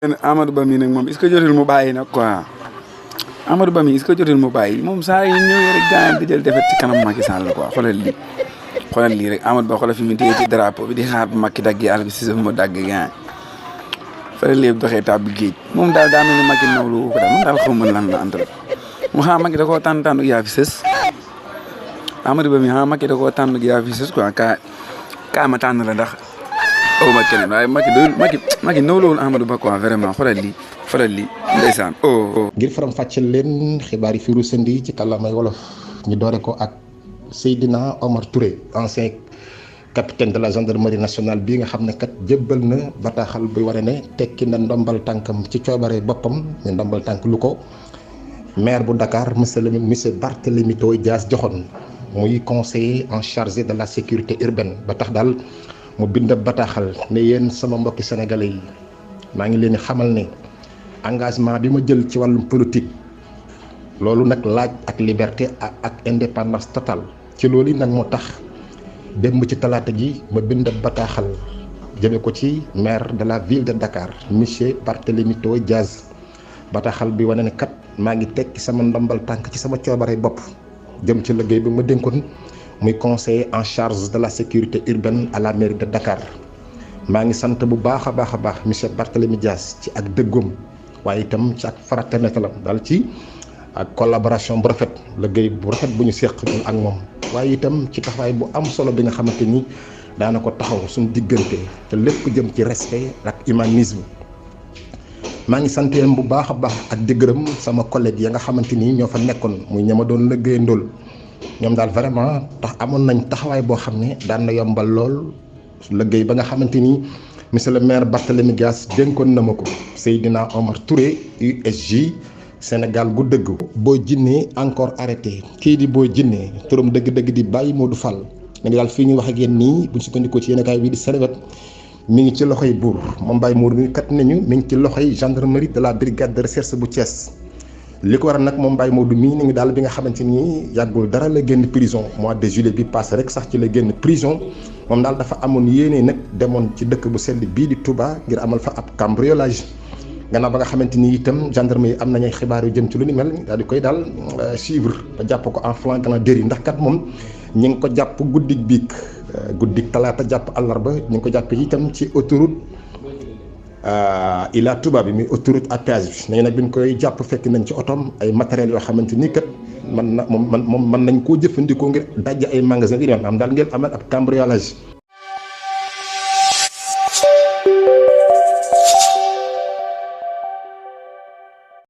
Amadou Ba mii nag moom est-ce que jotul mu bàyyi nag quoi Amadou Ba mii est-ce que jotul mu bàyyi moom saa yu ñëwee rek gaañ di jël defet ci kanam Macky Sall quoi xoolal lii rek Amadou Ba xoolal fi mu téye ci drapeau bi di xaar bu Macky dagg yàlla bi si sa mu dagg gaañ fële léegi doxee tàbbi géej moom daal daa mel ni Macky nawlu ko daal moom daal xaw ma lan la antal mu xam Macky da koo tànn yaa fi sës Amadou Ba mii xam Macky da koo tànn yaa fi sës quoi kaa ma tànn la ndax oh ma keneen waaye Macky nawloowul Amadou Ba quoi vraiment xoolal lii ndeysaan ngir faram fàcceel leen xibaar yi fi rusandi ci kàllaamay wolof ñu doore ko ak Seydina Omar Touré ancien capitaine de la gendarmerie nationale bii nga xam ne kat jébbal na bataaxal buy wane ne tekki na ndombal tànkam ci coobare boppam ne ndombal tànk lu ko maire bu Dakar monsieur Barthélémy Dias joxoon muy conseiller en charge de la sécurité urbaine ba tax daal mu bind bataaxal ne yéen sama mbokki sénégalais yi maa ngi leen di xamal ne engagement bi ma jël ci wàllum politique loolu nag laaj ak liberté ak indépendance totale ci loolu nag moo tax démb ci talaata ji ma bind bataaxal jëme ko ci maire de la ville de Dakar monsieur Barthélémy Dias bataaxal bi wane ne kat maa ngi tekki sama ndombal tànk ci sama coobare bopp jëm ci liggéey bi ma dénkoon muy conseiller en charge de la sécurité urbaine à la mairie de Dakar maa ngi sant bu baax a baax monsieur Barthélémy Dias ci ak dëggoom waaye itam ci ak fraternitalam daal ci ak collaboration bu rafet liggéey bu rafet bu ñu seq ak moom waaye itam ci taxawaay bu am solo bi nga xamante ni daana ko taxaw suñu diggante te lépp jëm ci respect ak humanisme maa ngi sant bu baax a baax ak di gërëm sama collègue ya nga xamante ni ñoo fa nekkoon muy ñama doon liggéeyandool ñoom daal vraiment amoon nañ taxawaay boo xam ne daan na yombal lool liggéey ba nga xamante ni monsieur le maire Barthélémy Dias dénkoon na ma ko Seydina Omar Touré USJ Sénégal gu dëgg boo jinnee encore arrêté kii di boo jinnee turam dëgg-dëgg di Baye Modou Fall mais daal fii ñuy wax ak yéen nii buñ sukkandikoo ci yéenekaay bii di Seneweb mi ngi ci loxoy buur moom Baye Modou mi kat nañu mi ngi ci loxoy gendarmerie de la brigade de recherche bu Thiès li ko waral nag moom Baye Modou mii ni ngi daal bi nga xamante ni yàggul dara la génn prison mois de juillet bi passé rek sax ci la génn prison moom daal dafa amoon yéene nag demoon ci dëkk bu sell bii di Touba ngir amal fa ab cambriolage gannaaw ba nga xamante ni itam gendarme yi am nañu ay xibaar yu jëm ci lu ni mel daal di koy daal suivre te jàpp ko en flagrant délit ndax kat moom ñi ngi ko jàpp guddig biig guddig talaata jàpp àllarba ñi ngi ko jàpp itam ci autoroute Ila Touba bi muy autoroute à péage bi nañu nag bi ñu koy jàpp fekk nañ ci otoom ay matériels yoo xamante ni kat mën nañ koo jëfandikoo ngir dajj ay magasin yi am daal ngeen amal ab cambriolage